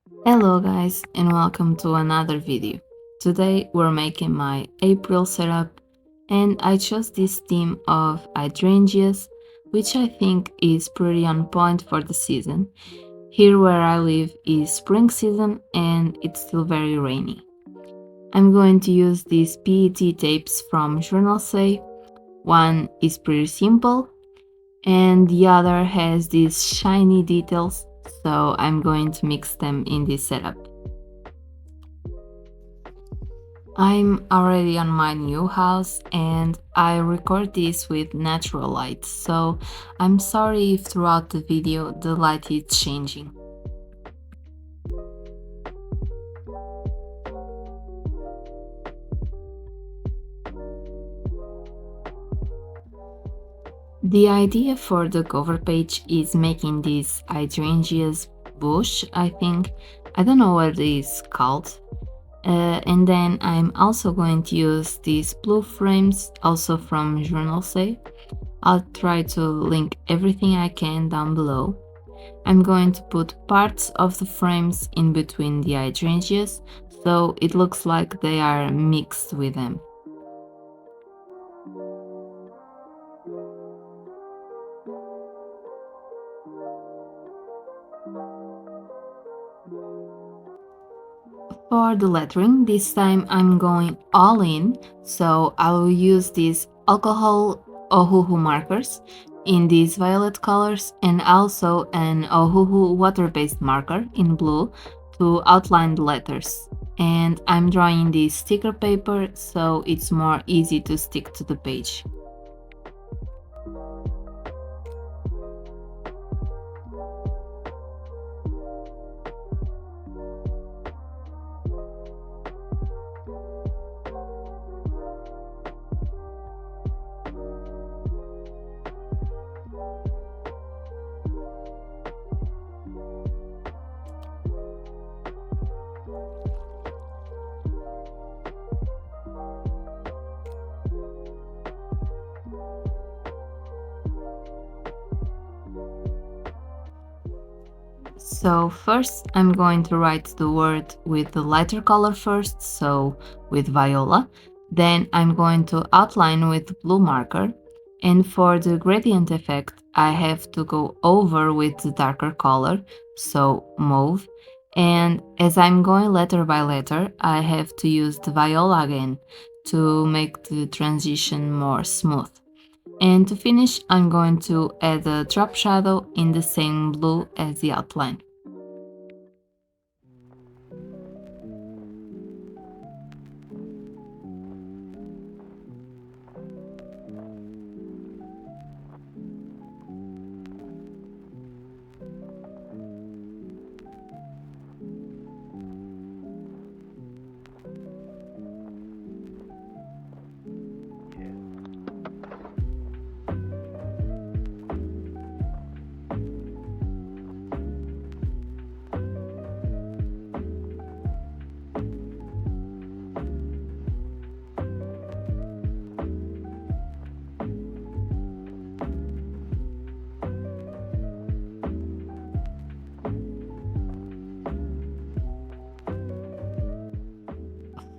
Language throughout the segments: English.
Hello guys and welcome to another video. Today we're making my April setup and I chose this theme of hydrangeas, which I think is pretty on point for the season. Here where I live is spring season and it's still very rainy. I'm going to use these PET tapes from Journal Say. One is pretty simple and the other has these shiny details, so I'm going to mix them in this setup. I'm already on my new house and I record this with natural light, so I'm sorry if throughout the video the light is changing. The idea for the cover page is making this hydrangeas bush, I think. I don't know what it is called. And then I'm also going to use these blue frames, also from Journal Say. I'll try to link everything I can down below. I'm going to put parts of the frames in between the hydrangeas, so it looks like they are mixed with them. For the lettering, this time I'm going all in, so I will use these alcohol Ohuhu markers in these violet colors and also an Ohuhu water-based marker in blue to outline the letters. And I'm drawing this sticker paper so it's more easy to stick to the page. So first I'm going to write the word with the lighter color first, so with Viola. Then I'm going to outline with blue marker. And for the gradient effect, I have to go over with the darker color, so Mauve. And as I'm going letter by letter, I have to use the Viola again to make the transition more smooth. And to finish, I'm going to add a drop shadow in the same blue as the outline.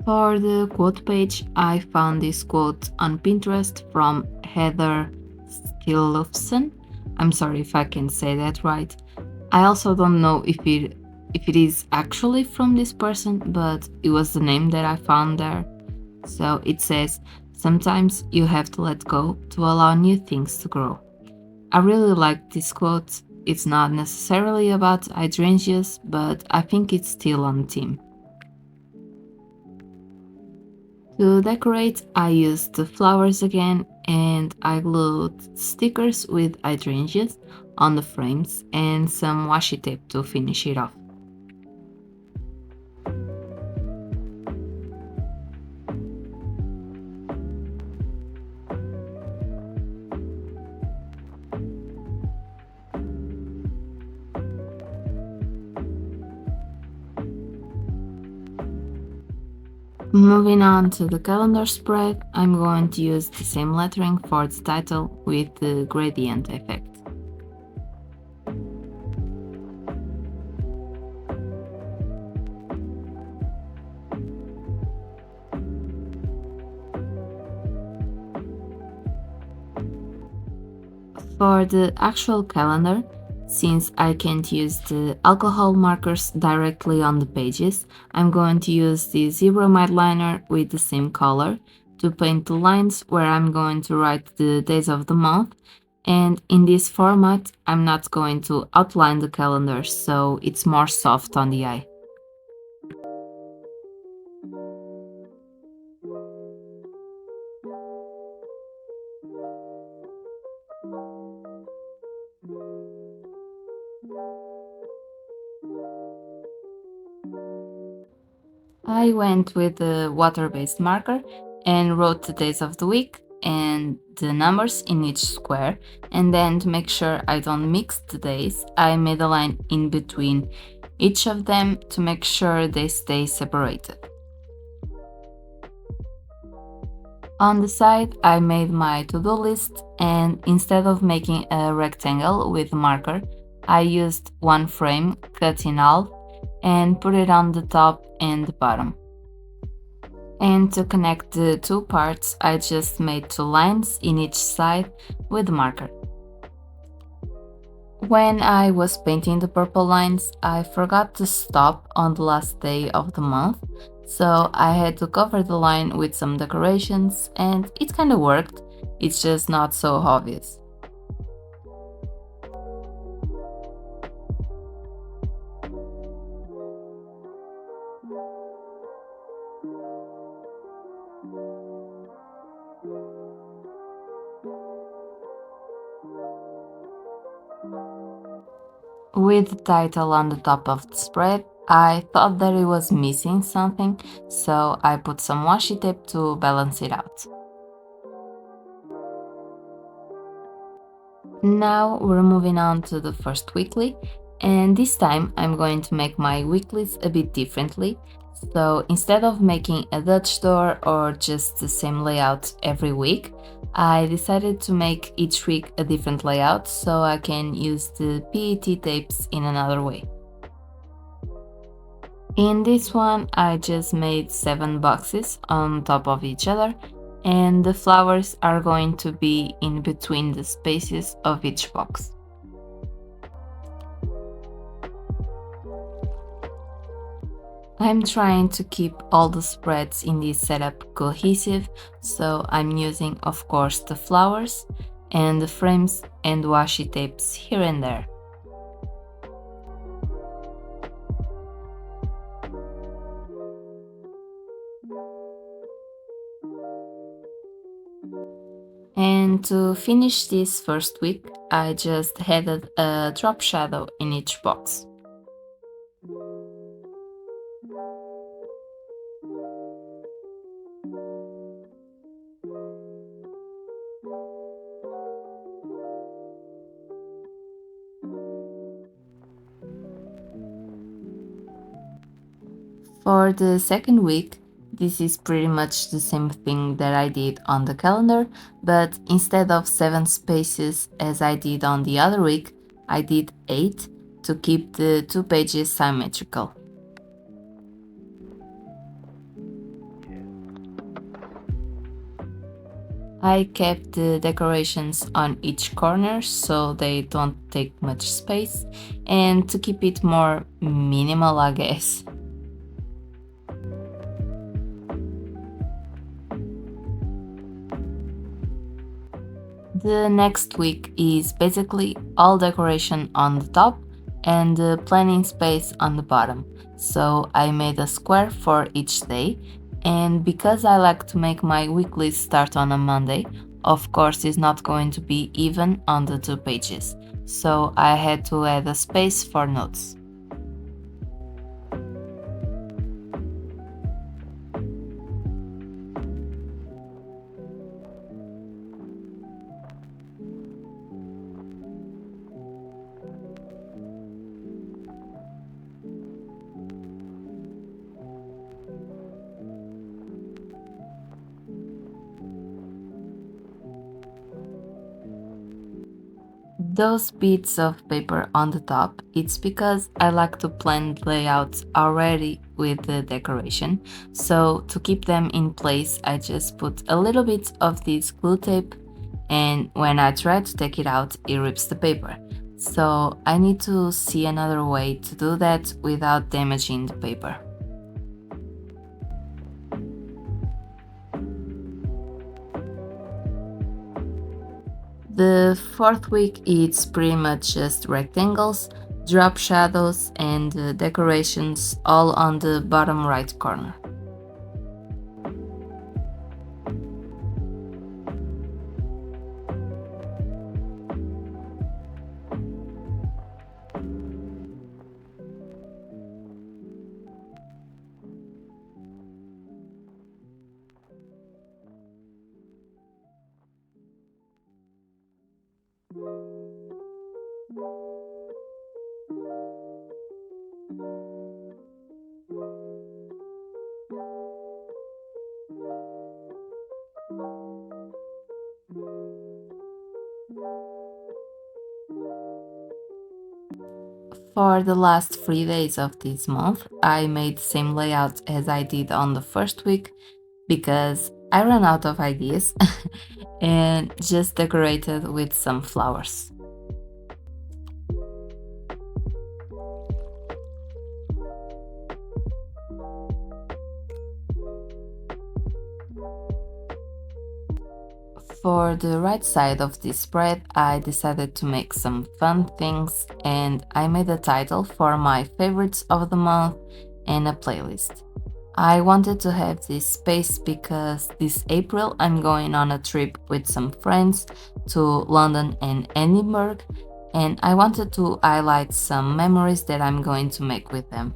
For the quote page, I found this quote on Pinterest from Heather Skillufsen. I'm sorry if I can say that right. I also don't know if it is actually from this person, but it was the name that I found there. So it says, "Sometimes you have to let go to allow new things to grow." I really like this quote. It's not necessarily about hydrangeas, but I think it's still on theme. To decorate, I used the flowers again and I glued stickers with hydrangeas on the frames and some washi tape to finish it off. Moving on to the calendar spread, I'm going to use the same lettering for the title with the gradient effect. For the actual calendar, since I can't use the alcohol markers directly on the pages, I'm going to use the zero Mildliner with the same color to paint the lines where I'm going to write the days of the month. And in this format, I'm not going to outline the calendar, so it's more soft on the eye. I went with the water-based marker and wrote the days of the week and the numbers in each square, and then to make sure I don't mix the days, I made a line in between each of them to make sure they stay separated. On the side, I made my to-do list, and instead of making a rectangle with a marker, I used one frame cut in half and put it on the top and the bottom. And to connect the two parts, I just made two lines in each side with the marker. When I was painting the purple lines, I forgot to stop on the last day of the month, so I had to cover the line with some decorations, and it kinda worked, it's just not so obvious. With the title on the top of the spread, I thought that it was missing something, so I put some washi tape to balance it out. Now we're moving on to the first weekly, and this time I'm going to make my weeklies a bit differently. So instead of making a Dutch door or just the same layout every week, I decided to make each week a different layout so I can use the PET tapes in another way. In this one, I just made 7 boxes on top of each other, and the flowers are going to be in between the spaces of each box. I'm trying to keep all the spreads in this setup cohesive, so I'm using, of course, the flowers and the frames and washi tapes here and there. And to finish this first week, I just added a drop shadow in each box. For the second week, this is pretty much the same thing that I did on the calendar, but instead of 7 spaces as I did on the other week, I did 8 to keep the 2 pages symmetrical. I kept the decorations on each corner so they don't take much space, and to keep it more minimal, I guess. The next week is basically all decoration on the top and the planning space on the bottom. So I made a square for each day, and because I like to make my weeklies start on a Monday, of course it's not going to be even on the 2 pages. So I had to add a space for notes. Those bits of paper on the top, it's because I like to plan layouts already with the decoration, so to keep them in place I just put a little bit of this glue tape and when I try to take it out, it rips the paper. So I need to see another way to do that without damaging the paper. The fourth week it's pretty much just rectangles, drop shadows and decorations all on the bottom right corner. For the last 3 days of this month, I made the same layout as I did on the first week because I ran out of ideas and just decorated with some flowers. For the right side of this spread, I decided to make some fun things and I made a title for my favorites of the month and a playlist. I wanted to have this space because this April I'm going on a trip with some friends to London and Edinburgh, and I wanted to highlight some memories that I'm going to make with them.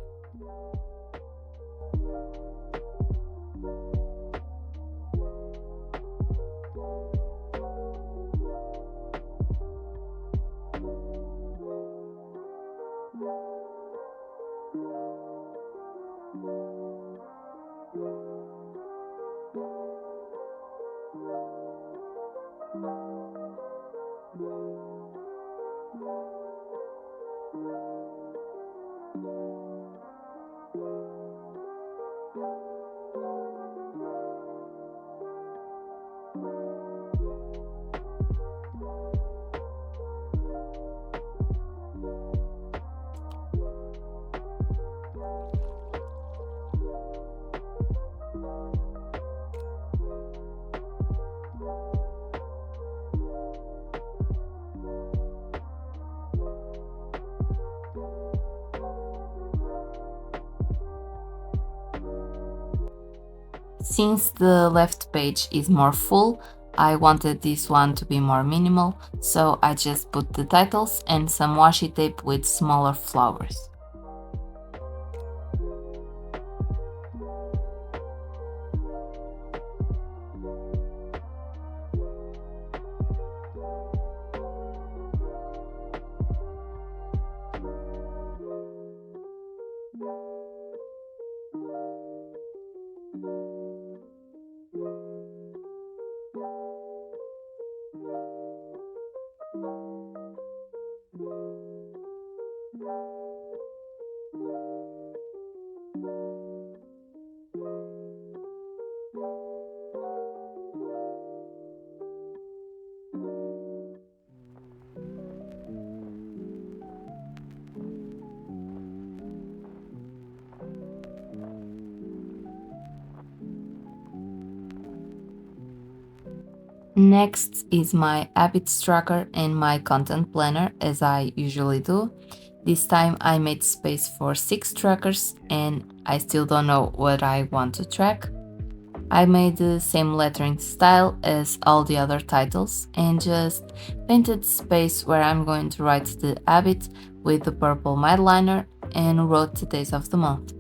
Since the left page is more full, I wanted this one to be more minimal, so I just put the titles and some washi tape with smaller flowers. Next is my habits tracker and my content planner as I usually do. This time I made space for 6 trackers and I still don't know what I want to track. I made the same lettering style as all the other titles and just painted space where I'm going to write the habit with the purple Mildliner and wrote the days of the month.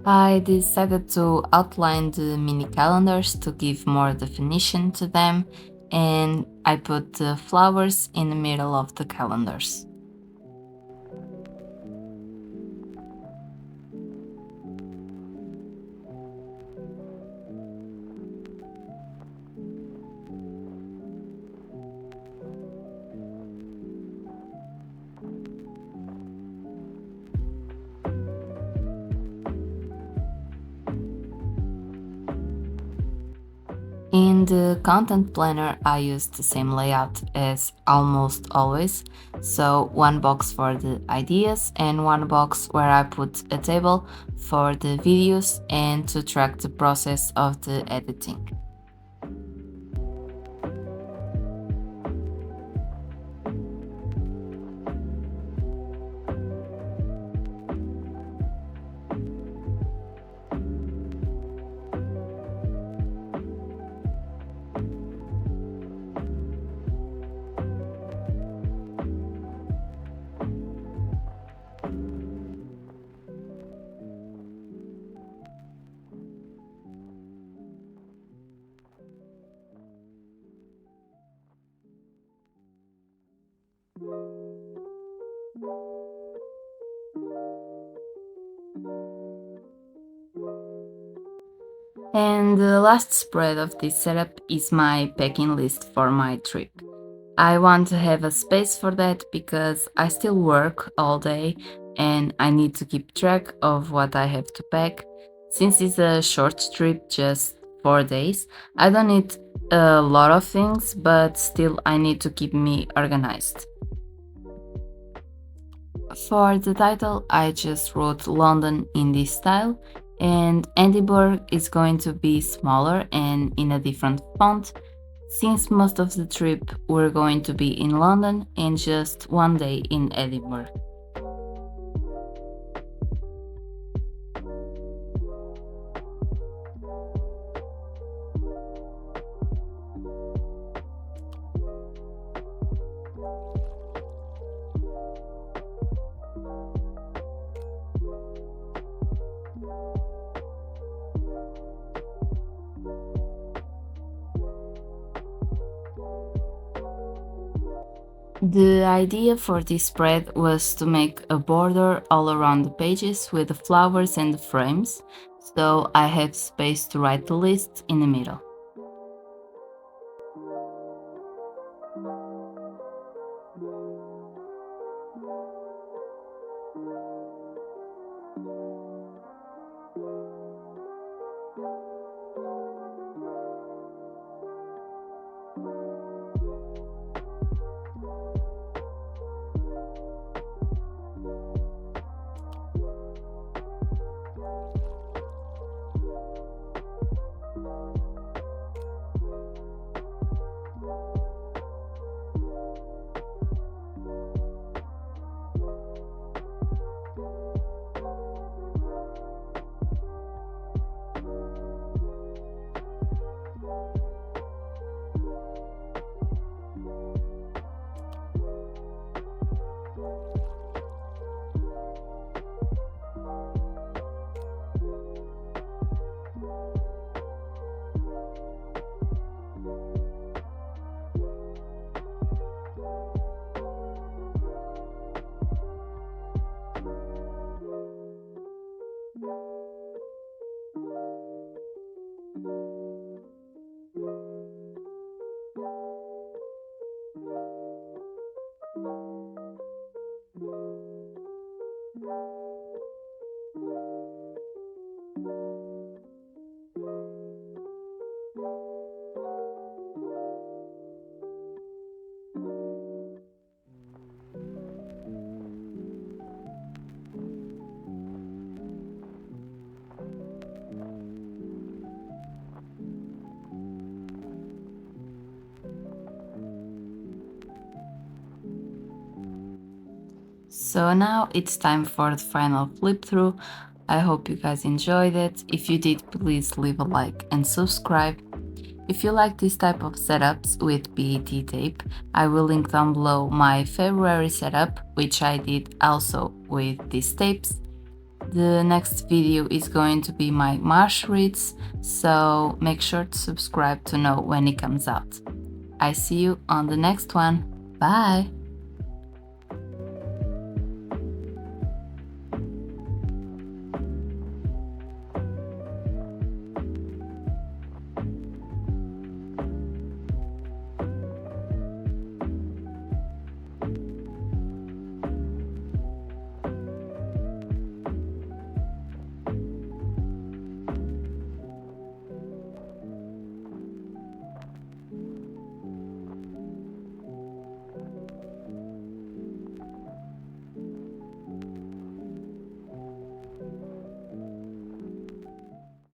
I decided to outline the mini calendars to give more definition to them, and I put the flowers in the middle of the calendars. In the content planner, I use the same layout as almost always, so one box for the ideas and one box where I put a table for the videos and to track the process of the editing. And the last spread of this setup is my packing list for my trip. I want to have a space for that because I still work all day and I need to keep track of what I have to pack. Since it's a short trip, just 4 days, I don't need a lot of things, but still I need to keep me organized. For the title, I just wrote London in this style, and Edinburgh is going to be smaller and in a different font, since most of the trip we're going to be in London and just one day in Edinburgh. The idea for this spread was to make a border all around the pages with the flowers and the frames, so I have space to write the list in the middle. So now it's time for the final flip through. I hope you guys enjoyed it. If you did, please leave a like and subscribe. If you like this type of setups with PET tape, I will link down below my February setup, which I did also with these tapes. The next video is going to be my March reads, so make sure to subscribe to know when it comes out. I see you on the next one. Bye!